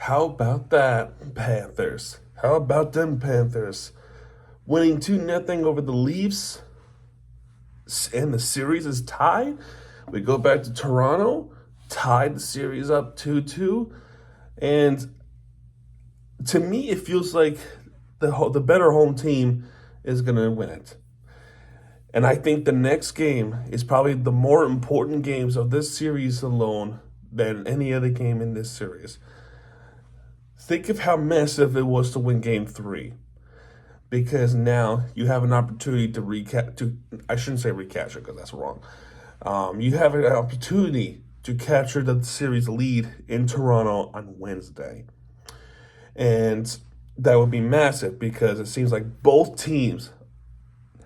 How about that, Panthers? How about them Panthers? Winning 2-0 over the Leafs, and the series is tied. We go back to Toronto, tied the series up 2-2. And to me, it feels like the better home team is going to win it. And I think the next game is probably the more important games of this series alone than any other game in this series. Think of how massive it was to win Game 3, because now you have an opportunity to I shouldn't say recapture because that's wrong. You have an opportunity to capture the series lead in Toronto on Wednesday. And that would be massive because it seems like both teams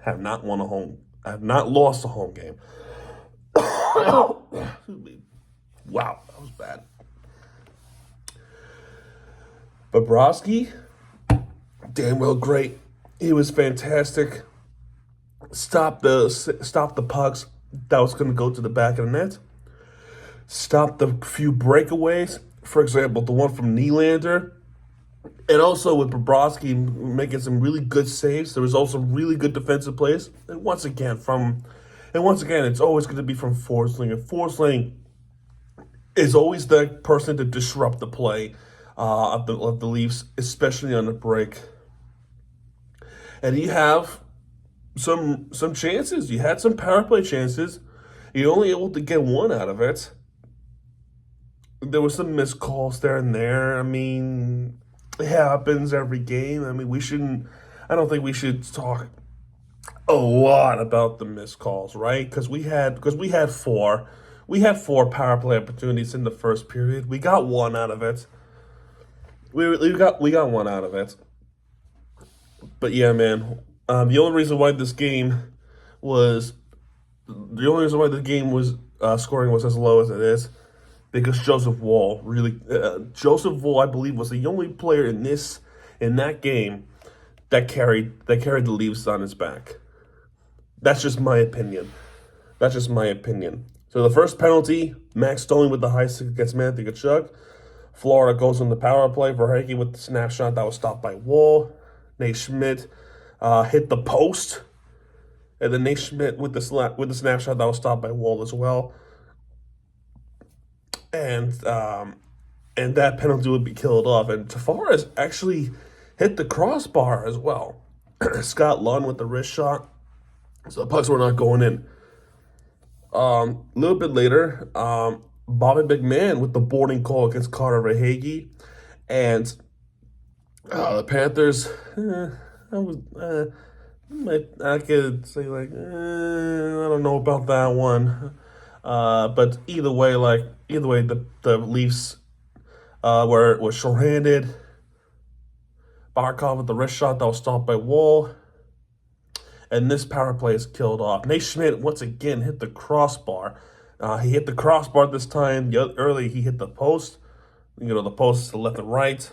have not lost a home game. Wow, that was bad. Bobrovsky, damn well great. He was fantastic. Stop the pucks that was going to go to the back of the net. Stop the few breakaways. For example, the one from Nylander. And also with Bobrovsky making some really good saves. There was also really good defensive plays. And once again, it's always going to be from Forsling. And Forsling is always the person to disrupt the play of the Leafs, especially on the break. And you have some chances. You had some power play chances. You're only able to get one out of it. There were some missed calls there and there. I mean, it happens every game. I mean, I don't think we should talk a lot about the missed calls, right? Because we had four power play opportunities in the first period. We got one out of it. We got one out of it. But yeah, man. The only reason why the game was scoring was as low as it is because Joseph Woll, I believe, was the only player in that game that carried the Leafs on his back. That's just my opinion. So the first penalty, Max Domi with the high stick against Matthew Tkachuk. Florida goes on the power play. Verhaeghe with the snapshot that was stopped by Woll. Nate Schmidt hit the post, and then Nate Schmidt with the snapshot that was stopped by Woll as well. And that penalty would be killed off. And Tavares actually hit the crossbar as well. Scott Lund with the wrist shot, so the pucks were not going in. A little bit later, Bobby McMahon with the boarding call against Carter Verhaeghe, and the Panthers. I could say I don't know about that one, but either way, the Leafs were shorthanded. Barkov with the wrist shot that was stopped by Woll. And this power play is killed off. Nate Schmidt once again hit the crossbar. He hit the crossbar this time. Early he hit the post. The post is to left and right.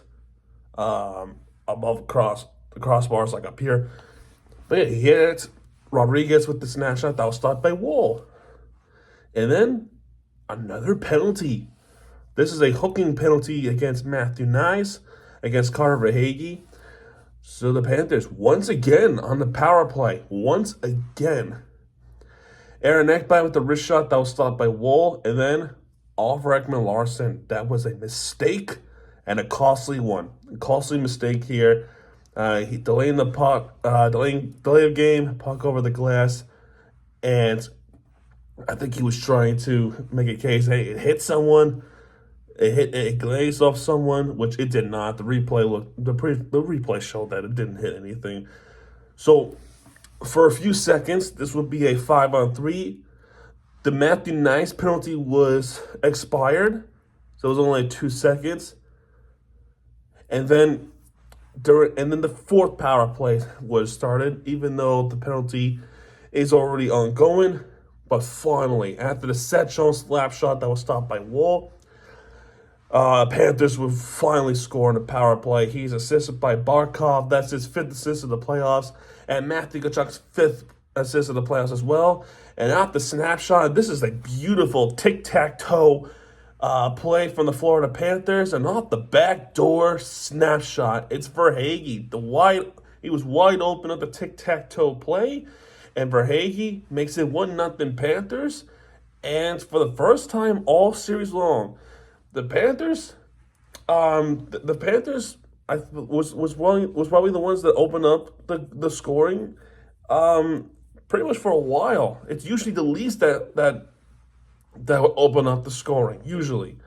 Above the crossbar is like up here. But yeah, he hit Rodriguez with the snapshot that was stopped by Woll. And then another penalty. This is a hooking penalty against Matthew Knies, against Carter Verhaeghe. So the Panthers, once again, on the power play. Once again. Aaron Ekblad with the wrist shot that was stopped by Woll. And then Oliver Ekman-Larsson. That was a mistake and a costly one. A costly mistake here. He delaying the puck, delay of game, puck over the glass. And I think he was trying to make a case, hey, it hit someone. It glazed off someone, which it did not. The replay showed that it didn't hit anything. So for a few seconds, this would be a 5-on-3. The Matthew Knies penalty was expired, so it was only 2 seconds. And then the fourth power play was started, even though the penalty is already ongoing. But finally, after the Setchon slap shot that was stopped by Woll, Panthers would finally score in a power play. He's assisted by Barkov. That's his 5th assist of the playoffs. And Matthew Tkachuk's 5th assist of the playoffs as well. And at the snapshot, this is a beautiful tic-tac-toe play from the Florida Panthers, and off the backdoor snapshot, it's Verhage. He was wide open at the tic-tac-toe play, and Verhage makes it 1-0 Panthers. And for the first time all series long, the Panthers, the Panthers, was probably the ones that opened up the scoring, pretty much for a while. It's usually the Leafs that will open up the scoring, usually.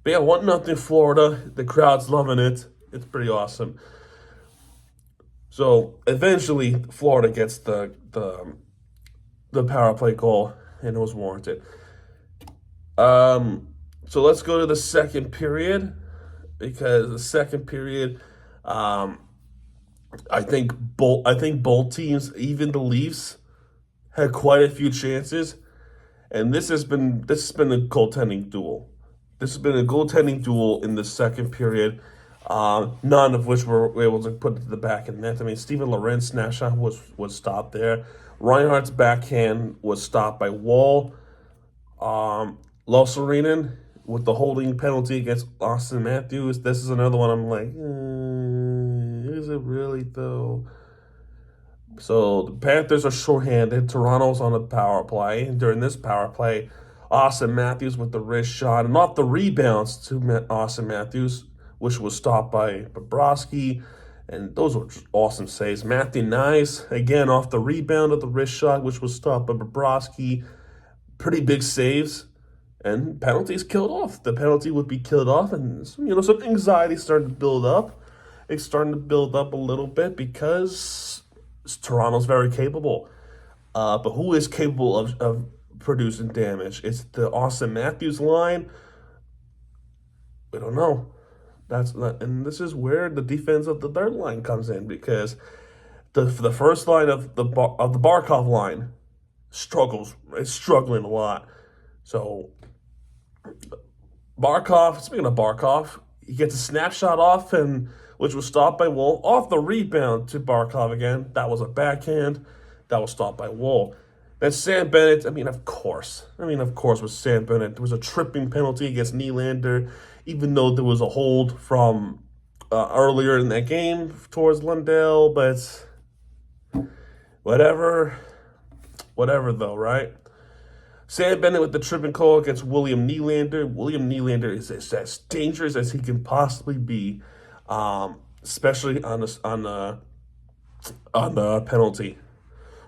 But yeah, 1-0 Florida. The crowd's loving it. It's pretty awesome. So eventually, Florida gets the power play goal, and it was warranted. So let's go to the second period, because the second period, I think both teams, even the Leafs, had quite a few chances. And this has been a goaltending duel. This has been a goaltending duel in the second period. None of which were able to put it to the back of the net. I mean, Steven Lorentz snapshot was stopped there. Reinhardt's backhand was stopped by Wall. Loserinen with the holding penalty against Austin Matthews. This is another one I'm like, is it really though? So the Panthers are shorthanded. Toronto's on a power play. And during this power play, Austin Matthews with the wrist shot and off the rebounds to Austin Matthews, which was stopped by Bobrovsky. And those were awesome saves. Matthew Nyes, again, off the rebound of the wrist shot, which was stopped by Bobrovsky. Pretty big saves. And penalties killed off. The penalty would be killed off. And, some anxiety started to build up. It's starting to build up a little bit because Toronto's very capable. But who is capable of producing damage? It's the Austin Matthews line. We don't know. And this is where the defense of the third line comes in, because the first line of the Barkov line struggles. It's struggling a lot. So Barkov, speaking of Barkov, he gets a snapshot off, which was stopped by Woll. Off the rebound to Barkov again. That was a backhand. That was stopped by Woll. Then Sam Bennett, of course with Sam Bennett, there was a tripping penalty against Nylander, even though there was a hold from earlier in that game towards Lundell, but whatever though, right? Sam Bennett with the tripping call against William Nylander. William Nylander is as dangerous as he can possibly be, especially on the penalty.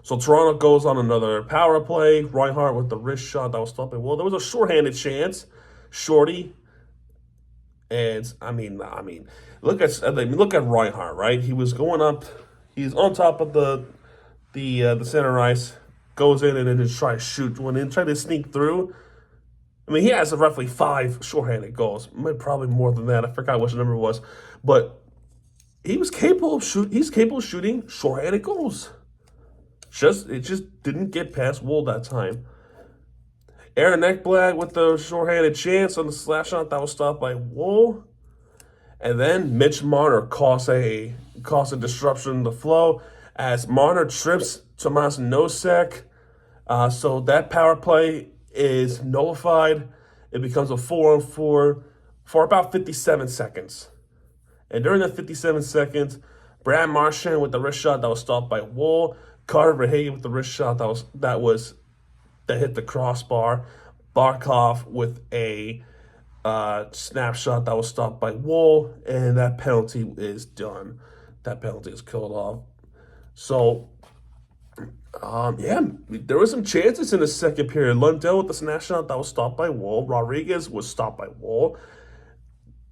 So Toronto goes on another power play. Reinhardt with the wrist shot that was stopped. Well, there was a shorthanded chance, Shorty, and look at Reinhardt, right? He was going up. He's on top of the center ice. Goes in and then just try to shoot one in, try to sneak through. He has roughly 5 shorthanded goals. Probably more than that. I forgot which number it was. But he's capable of shooting shorthanded goals. It just didn't get past Woll that time. Aaron Ekblad with the shorthanded chance on the slash shot that was stopped by Woll. And then Mitch Marner caused a disruption in the flow as Marner trips Tomas Nosek. So that power play is nullified. It becomes a 4-on-4 for about 57 seconds. And during the 57 seconds, Brad Marchand with the wrist shot that was stopped by Woll. Carter Verhaeghe with the wrist shot that hit the crossbar. Barkov with a snapshot that was stopped by Woll. And that penalty is done. That penalty is killed off. So there were some chances in the second period. Lundell with the snapshot that was stopped by Woll. Rodriguez was stopped by Woll.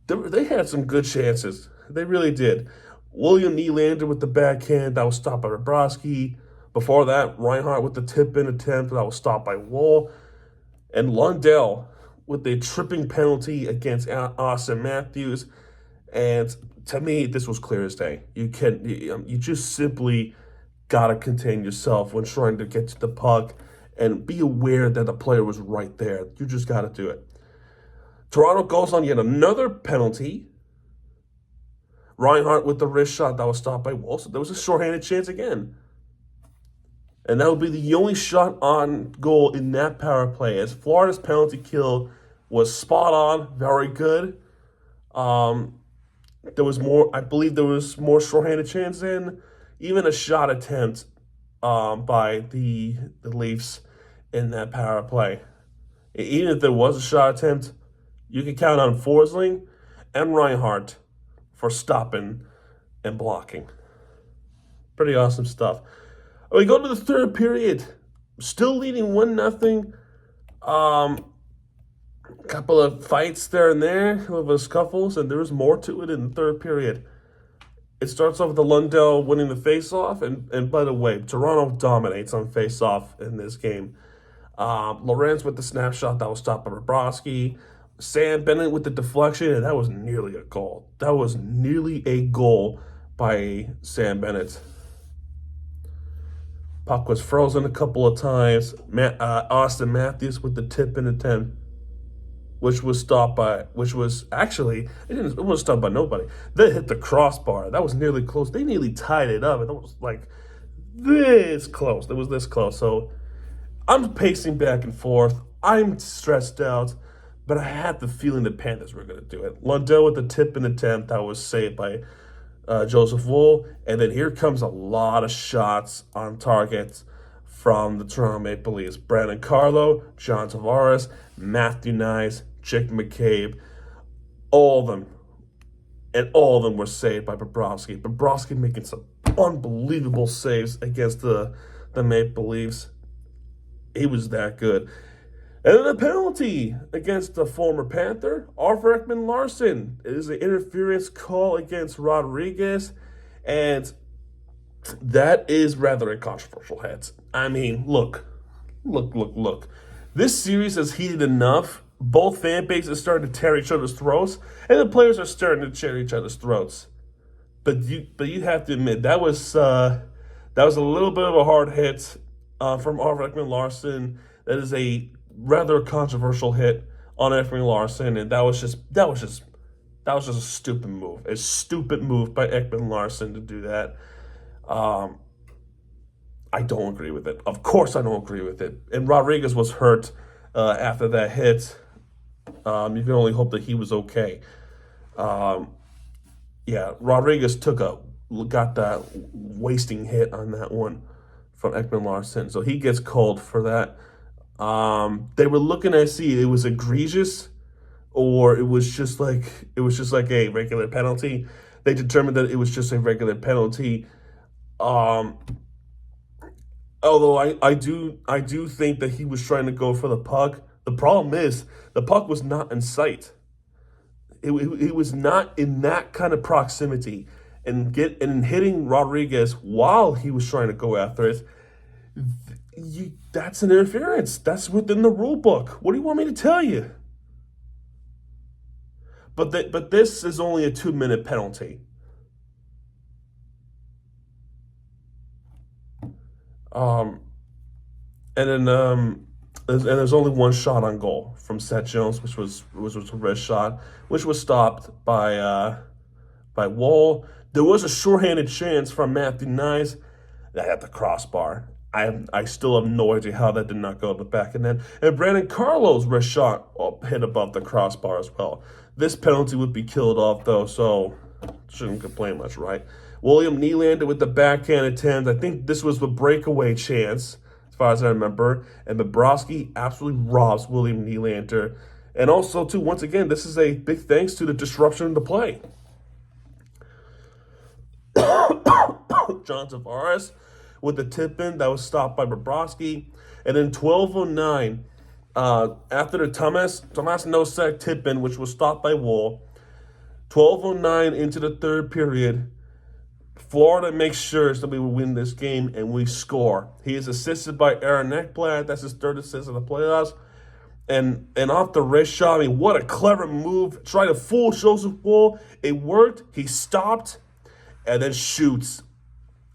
They had some good chances. They really did. William Nylander with the backhand that was stopped by Bobrovsky. Before that, Reinhardt with the tip-in attempt that was stopped by Woll. And Lundell with a tripping penalty against Austin Matthews. And to me, this was clear as day. You just simply got to contain yourself when trying to get to the puck and be aware that the player was right there. You just got to do it. Toronto goes on yet another penalty. Reinhardt with the wrist shot that was stopped by Woll. So there was a shorthanded chance again. And that would be the only shot on goal in that power play, as Florida's penalty kill was spot on, very good. Um, there was more, I believe there was more shorthanded chance in, even a shot attempt by the Leafs in that power play. Even if there was a shot attempt, you can count on Forsling and Reinhardt for stopping and blocking. Pretty awesome stuff. We go to the third period, still leading 1-0. Couple of fights there and there, a little bit of scuffles, and there was more to it in the third period. It starts off with the Lundell winning the face-off, and by the way, Toronto dominates on face-off in this game. Lorenz with the snapshot that was stopped by Bobrovsky. Sam Bennett with the deflection, and that was nearly a goal. That was nearly a goal by Sam Bennett. Puck was frozen a couple of times. Austin Matthews with the tip in attempt, which was stopped by, which was actually, it wasn't stopped by nobody. They hit the crossbar. That was nearly close. They nearly tied it up. And it was like this close. It was this close. So I'm pacing back and forth. I'm stressed out, but I had the feeling the Panthers were going to do it. Lundell with the tip and attempt that was saved by Joseph Wool. And then here comes a lot of shots on target from the Toronto Maple Leafs. Brandon Carlo, John Tavares, Matthew Knies, Jake McCabe, all of them. And all of them were saved by Bobrovsky. Bobrovsky making some unbelievable saves against the Maple Leafs. He was that good. And then a penalty against the former Panther, Arthur Ekman-Larsson. It is an interference call against Rodriguez, and that is rather a controversial hit. I mean, look. This series has heated enough. Both fan bases starting to tear each other's throats, and the players are starting to tear each other's throats. But you have to admit that was a little bit of a hard hit from Arthur Ekman-Larsson. That is a rather controversial hit on Ekman-Larsson, and that was just a stupid move. A stupid move by Ekman-Larsson to do that. I don't agree with it. Of course I don't agree with it. And Rodriguez was hurt after that hit. You can only hope that he was okay. Rodriguez got that wasting hit on that one from Ekman-Larsson. So he gets called for that. They were looking to see it was egregious or it was just like a regular penalty. They determined that it was just a regular penalty. Although I do think that he was trying to go for the puck. The problem is the puck was not in sight. It was not in that kind of proximity, and hitting Rodriguez while he was trying to go after it. That's an interference. That's within the rule book. What do you want me to tell you? But this is only a 2-minute penalty. And there's only one shot on goal from Seth Jones, which was a red shot, which was stopped by Wall. There was a shorthanded chance from Matthew Knies that had the crossbar. I still have no idea how that did not go to the back of net. And Brandon Carlo's wrist shot hit above the crossbar as well. This penalty would be killed off, though, so shouldn't complain much, right? William Nylander with the backhand attempt. I think this was the breakaway chance, as far as I remember. And Bobrovsky absolutely robs William Nylander. And also, too, once again, this is a big thanks to the disruption of the play. John Tavares with the tip-in that was stopped by Bobrovsky. And then 12:09, after the Tomas Nosek tip-in, which was stopped by Wool, 12:09 into the third period, Florida makes sure that we will win this game, and we score. He is assisted by Aaron Ekblad. That's his third assist in the playoffs. And off the wrist shot, I mean, what a clever move. Tried to fool Joseph Wool. It worked. He stopped and then shoots,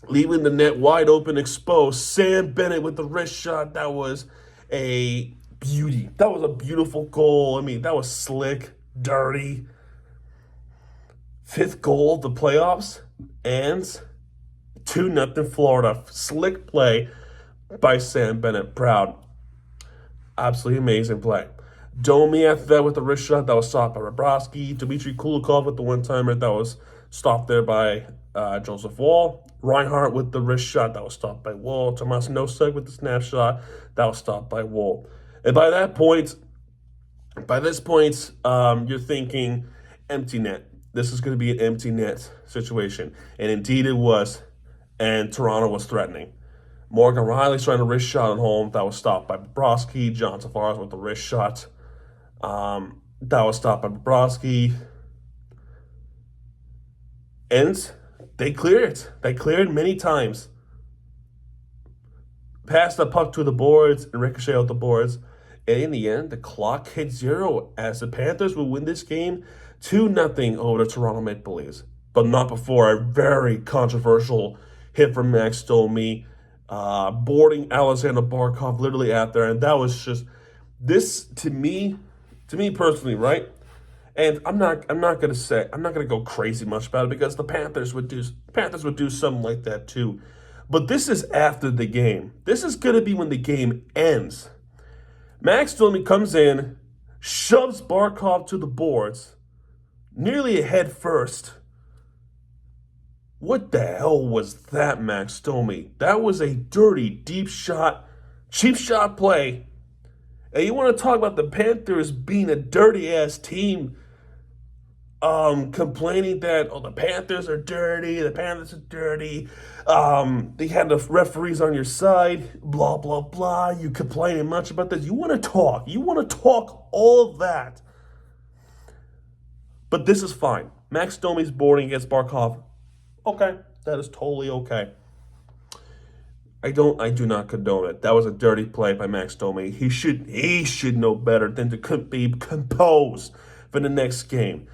leaving the net wide open, exposed. Sam Bennett with the wrist shot. That was a beauty. That was a beautiful goal. I mean, that was slick, dirty. Fifth goal of the playoffs, and 2-0 Florida. Slick play by Sam Bennett. Proud. Absolutely amazing play. Domi after that with the wrist shot that was stopped by Bobrovsky. Dmitry Kulikov with the one-timer that was stopped there by Joseph Wall. Reinhardt with the wrist shot that was stopped by Wall. Tomas Nosek with the snap shot that was stopped by Wall. And by this point, you're thinking empty net. This is going to be an empty net situation. And indeed it was. And Toronto was threatening. Morgan Riley's trying to wrist shot at home. That was stopped by Bobrovsky. John Tavares with the wrist shot. That was stopped by Bobrovsky. And they cleared it. They cleared it many times. Passed the puck to the boards and ricochet out the boards. And in the end, the clock hit zero as the Panthers would win this game 2-0 over the Toronto Maple Leafs. But not before a very controversial hit from Max Domi, boarding Alexander Barkov literally out there. And that was just, this to me personally, right? And I'm not gonna go crazy much about it because the Panthers would do something like that too. But this is after the game. This is gonna be when the game ends. Max Domi comes in, shoves Barkov to the boards, nearly a head first. What the hell was that, Max Domi? That was a dirty, deep shot, cheap shot play. And you want to talk about the Panthers being a dirty-ass team, complaining that, the Panthers are dirty, they had the referees on your side, blah, blah, blah. You complaining much about this. You want to talk all that. But this is fine. Max Domi's boarding against Barkov. Okay, that is totally okay. I do not condone it. That was a dirty play by Max Domi. He should know better than to be composed for the next game.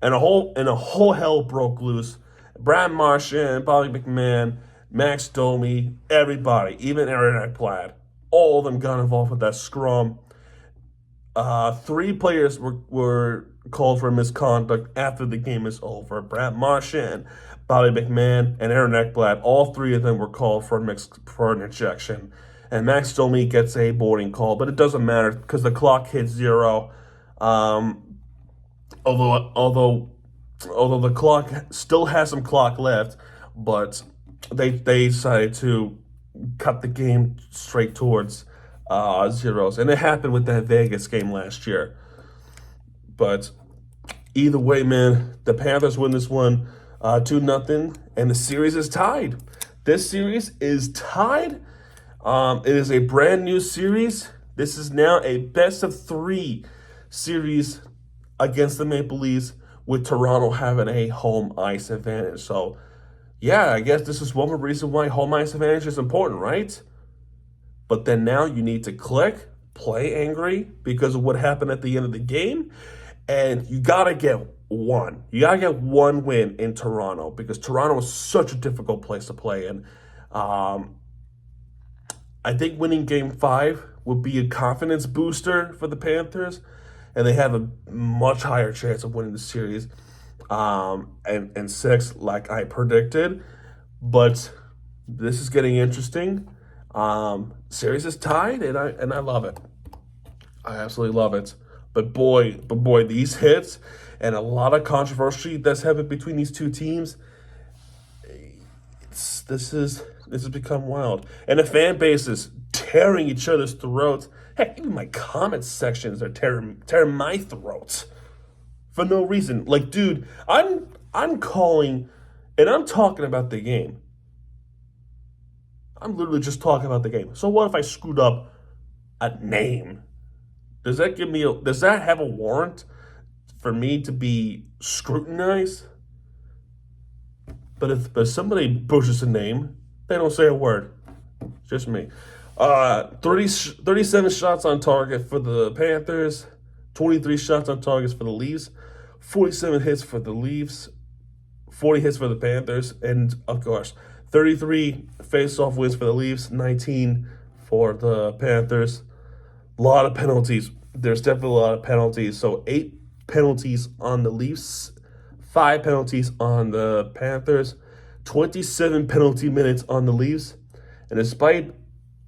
And a whole hell broke loose. Brad Marchand, Bobby McMahon, Max Domi, everybody, even Aaron Ekblad, all of them got involved with that scrum. 3 players were called for misconduct after the game is over. Brad Marchand, Bobby McMahon, and Aaron Ekblad, all 3 of them were called for an ejection. And Max Domi gets a boarding call, but it doesn't matter because the clock hits 0. Although the clock still has some clock left, but they decided to cut the game straight towards zeros. And it happened with that Vegas game last year. But either way, man, the Panthers win this one 2-0, and the series is tied. This series is tied. It is a brand new series. This is now a best-of-3 series against the Maple Leafs, with Toronto having a home ice advantage. So, yeah, I guess this is one reason why home ice advantage is important, right? But then now you need to play angry because of what happened at the end of the game, and you got to get one. You got to get one win in Toronto because Toronto is such a difficult place to play in. I think winning Game 5 would be a confidence booster for the Panthers, and they have a much higher chance of winning the series and 6, like I predicted. But this is getting interesting. Series is tied, and I love it. I absolutely love it. But boy, these hits and a lot of controversy that's happened between these two teams. This has become wild, and the fan base is tearing each other's throats. Heck, even my comment sections are tearing my throats for no reason. Like, dude, I'm calling, and I'm talking about the game. I'm literally just talking about the game. So what if I screwed up a name? Does that have a warrant for me to be scrutinized? But if somebody pushes a name, they don't say a word. Just me. 37 shots on target for the Panthers, 23 shots on targets for the Leafs, 47 hits for the Leafs, 40 hits for the Panthers, and of course, 33 face-off wins for the Leafs, 19 for the Panthers. A lot of penalties. There's definitely a lot of penalties. So 8 penalties on the Leafs, 5 penalties on the Panthers, 27 penalty minutes on the Leafs, and despite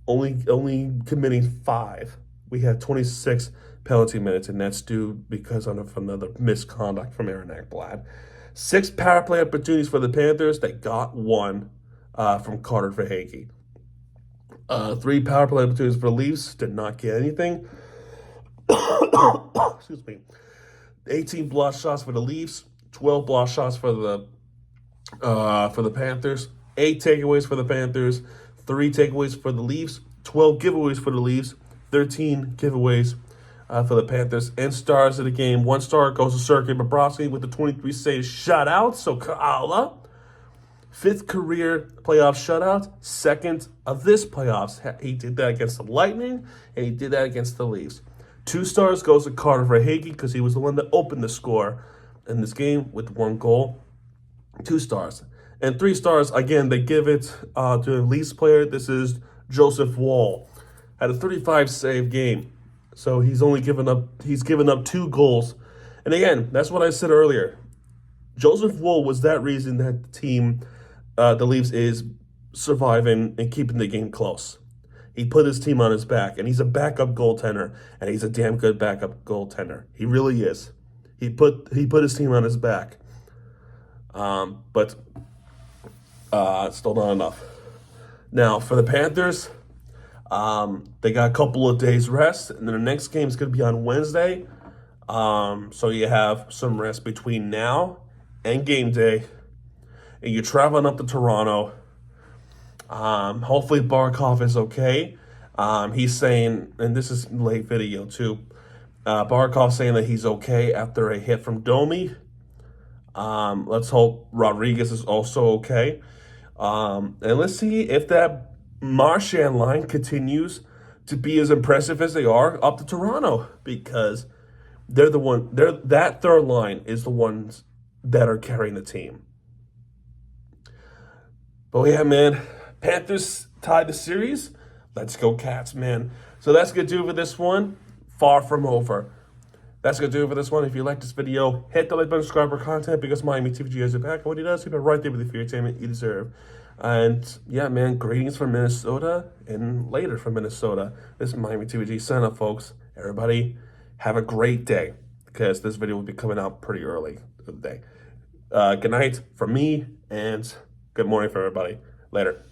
only committing 5, we had 26 penalty minutes, and that's due because of another misconduct from Aaron Ekblad. 6 power play opportunities for the Panthers. They got 1 from Carter Verhaeghe. 3 power play opportunities for the Leafs. Did not get anything. Excuse me. 18 block shots for the Leafs. 12 block shots for the Panthers. 8 takeaways for the Panthers. 3 takeaways for the Leafs. 12 giveaways for the Leafs. 13 giveaways for the Panthers. And stars of the game. 1 star goes to Sergei Bobrovsky with the 23 saves shutout. So Kaala. 5th career playoff shutout. 2nd of this playoffs. He did that against the Lightning, and he did that against the Leafs. 2 stars goes to Carter Verhaeghe because he was the one that opened the score in this game with 1 goal. 2 stars. And 3 stars, again, they give it to the Leafs player. This is Joseph Woll. Had a 35 save game. So he's given up 2 goals. And again, that's what I said earlier. Joseph Woll was that reason that the team, the Leafs, is surviving and keeping the game close. He put his team on his back, and he's a backup goaltender, and he's a damn good backup goaltender. He really is. He put his team on his back. But still not enough. Now, for the Panthers, they got a couple of days rest, and then the next game is going to be on Wednesday. So you have some rest between now and game day, and you're traveling up to Toronto. Hopefully Barkov is okay. He's saying, and this is late video too, Barkov saying that he's okay after a hit from Domi. Let's hope Rodriguez is also okay. And let's see if that Marchand line continues to be as impressive as they are up to Toronto, because that third line is the ones that are carrying the team. But yeah, man, Panthers tied the series. Let's go Cats, man. So that's going to do it for this one. Far from over. That's going to do it for this one. If you like this video, hit the like button, subscribe for content, because Miami TVG has your back. And what he does, keep it right there with the entertainment you deserve. And yeah, man, greetings from Minnesota and later from Minnesota. This is Miami TVG. Sign up, folks. Everybody, have a great day, because this video will be coming out pretty early of the day. Good night from me, and good morning for everybody. Later.